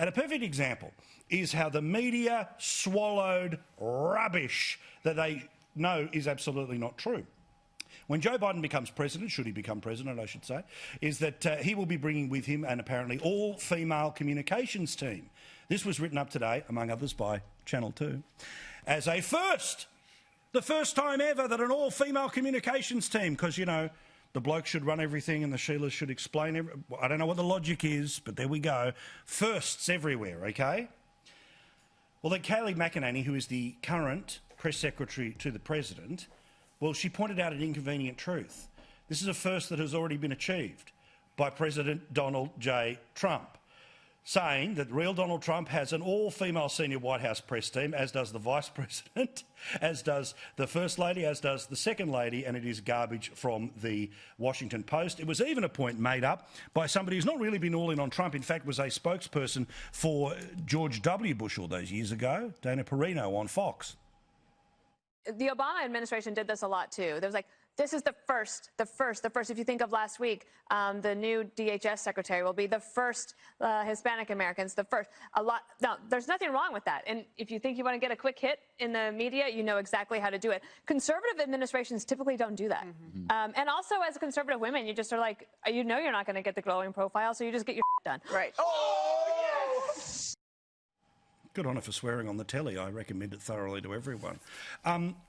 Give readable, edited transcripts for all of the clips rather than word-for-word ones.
And a perfect example is how the media swallowed rubbish that they know is absolutely not true. When Joe Biden becomes president, should he become president, I should say, is that he will be bringing with him an apparently all-female communications team. This was written up today, among others, by Channel 2, as a first. The first time ever that an all-female communications team, because, you know, the bloke should run everything and the Sheilas should explain I don't know what the logic is, but there we go. Firsts everywhere, OK? Well, then Kayleigh McEnany, who is the current press secretary to the president, well, she pointed out an inconvenient truth. This is a first that has already been achieved by President Donald J. Trump, saying that real Donald Trump has an all-female senior White House press team, as does the Vice President, as does the First Lady, as does the Second Lady, and it is garbage from the Washington Post. It was even a point made up by somebody who's not really been all in on Trump, in fact was a spokesperson for George W. Bush all those years ago, Dana Perino on Fox. The Obama administration did this a lot too. There was like, this is the first. If you think of last week, the new DHS secretary will be the first Hispanic Americans, the first. Now, there's nothing wrong with that. And if you think you want to get a quick hit in the media, you know exactly how to do it. Conservative administrations typically don't do that. Mm-hmm. And also, as a conservative women, you just are like, you know you're not going to get the glowing profile, so you just get your done. Right. Oh, yes! Good on her for swearing on the telly. I recommend it thoroughly to everyone.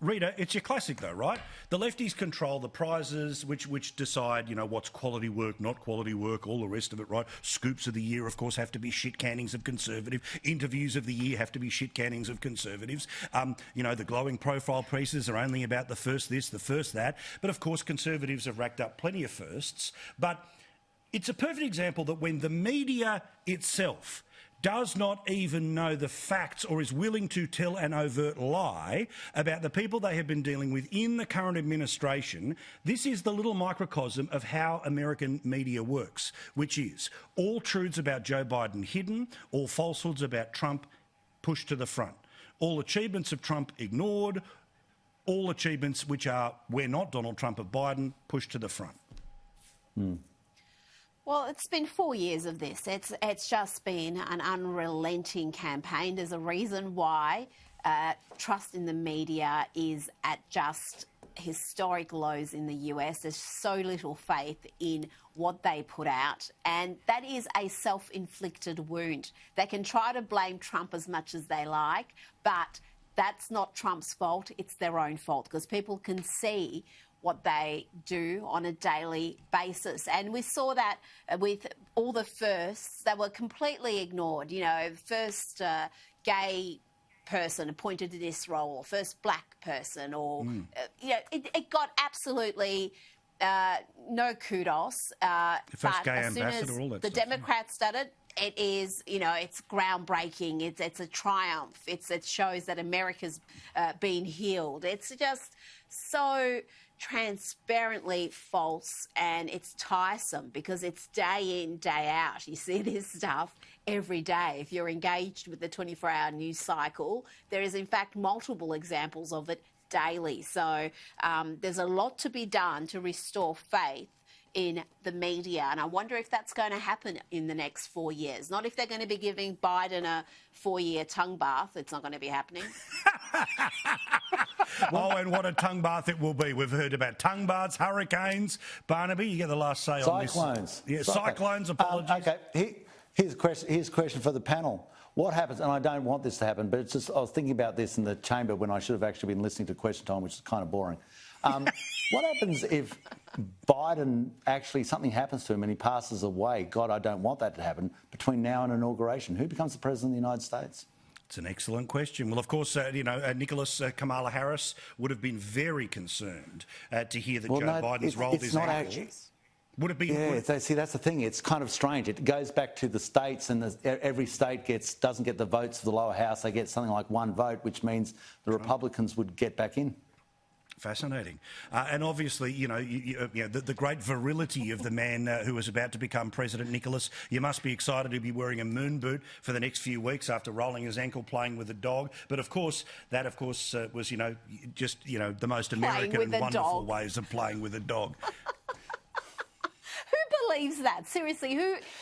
Rita, it's your classic though, right? The lefties control the prizes which decide, you know, what's quality work, not quality work, all the rest of it, right? Scoops of the year, of course, have to be shit cannings of conservative. Interviews of the year have to be shit cannings of conservatives. You know, the glowing profile pieces are only about the first this, the first that. But of course, conservatives have racked up plenty of firsts. But it's a perfect example that when the media itself does not even know the facts or is willing to tell an overt lie about the people they have been dealing with in the current administration, this is the little microcosm of how American media works, which is all truths about Joe Biden hidden, all falsehoods about Trump pushed to the front, all achievements of Trump ignored, all achievements which are, we're not Donald Trump or Biden, pushed to the front. Well, it's been 4 years of this. It's just been an unrelenting campaign. There's a reason why trust in the media is at just historic lows in the US. There's so little faith in what they put out, and that is a self-inflicted wound. They can try to blame Trump as much as they like, but that's not Trump's fault. It's their own fault, because people can see what they do on a daily basis. And we saw that with all the firsts that were completely ignored. You know, first gay person appointed to this role, or first black person, or, you know, it got absolutely no kudos. The first but gay as soon ambassador, as all that the stuff. Democrats started, it is, you know, it's groundbreaking. It's a triumph. It shows that America's been healed. It's just so transparently false, and it's tiresome because it's day in, day out. You see this stuff every day. If you're engaged with the 24-hour news cycle, there is in fact multiple examples of it daily. So there's a lot to be done to restore faith in the media, and I wonder if that's going to happen in the next 4 years. Not if they're going to be giving Biden a 4-year tongue bath. It's not going to be happening. Oh, and what a tongue bath it will be. We've heard about tongue baths, hurricanes. Barnaby, you get the last say on this. Cyclones. Yeah, cyclones, apologies. OK, here's a question for the panel. What happens, and I don't want this to happen, but it's just, I was thinking about this in the chamber when I should have actually been listening to Question Time, which is kind of boring. What happens if Biden actually, something happens to him and he passes away? God, I don't want that to happen. Between now and inauguration, who becomes the President of the United States? It's an excellent question. Well, of course, you know, Kamala Harris would have been very concerned to hear that Joe Biden's rolled his ankle. Would it be? Yeah, see, that's the thing. It's kind of strange. It goes back to the states, and every state doesn't get the votes of the lower house. They get something like one vote, which means the Republicans would get back in. Fascinating. And obviously, you know, the great virility of the man who is about to become President, Nicholas. You must be excited to be wearing a moon boot for the next few weeks after rolling his ankle playing with a dog. But of course, was, you know, just, you know, the most American and wonderful ways of playing with a dog. believes that? Seriously,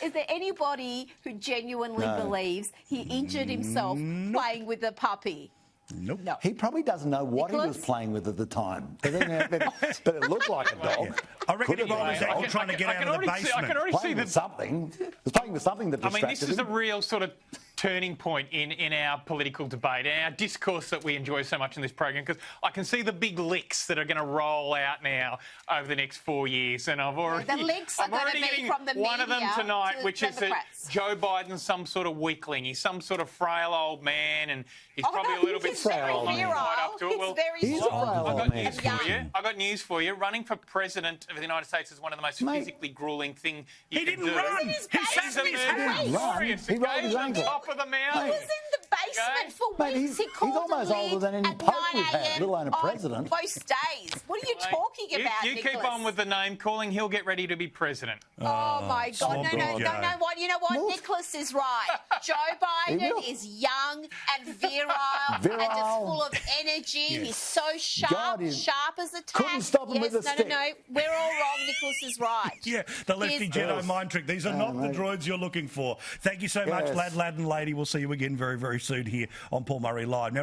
is there anybody who genuinely believes he injured himself playing with a puppy? Nope. No. He probably doesn't know what Nicholas? he was playing with at the time. But it looked like a dog. I reckon Could he have was been. actually trying to get out of the basement. I can already see Playing with something. He was playing with something that distracted this is him. a real sort of turning point in our political debate, in our discourse that we enjoy so much in this program, because I can see the big licks that are going to roll out now over the next 4 years, and I've already The licks are going to be from the one of them media tonight, to which is that Democrats. Joe Biden's some sort of weakling. He's some sort of frail old man, and he's probably a little bit frail man. up to it. Well, He's very old I've got man. news for you. I've got news for you. Running for president of the United States is one of the most physically grueling things you He can didn't do. run. He He's sat in his emerging house. glorious. He rolled his Okay, ankle. top of the mountain. He was in the basement for Mate, weeks. He he's called almost a older lid than any at pope 9 we've had, a.m. let alone a on president. most days. What are you talking about, You keep Nicholas? on with the name calling. He'll get ready to be president. Oh, my God. No, God. You know what? Nicholas is right. Joe Biden is young and virile and just full of energy. He's so sharp, sharp as a tack. Couldn't stop him with a stick. No. We're all wrong. Nicholas is right. Yeah, the lefty Jedi mind trick. These are not the droids you're looking for. Thank you so much, lad and lady. We'll see you again very, very soon here on Paul Murray Live. Now,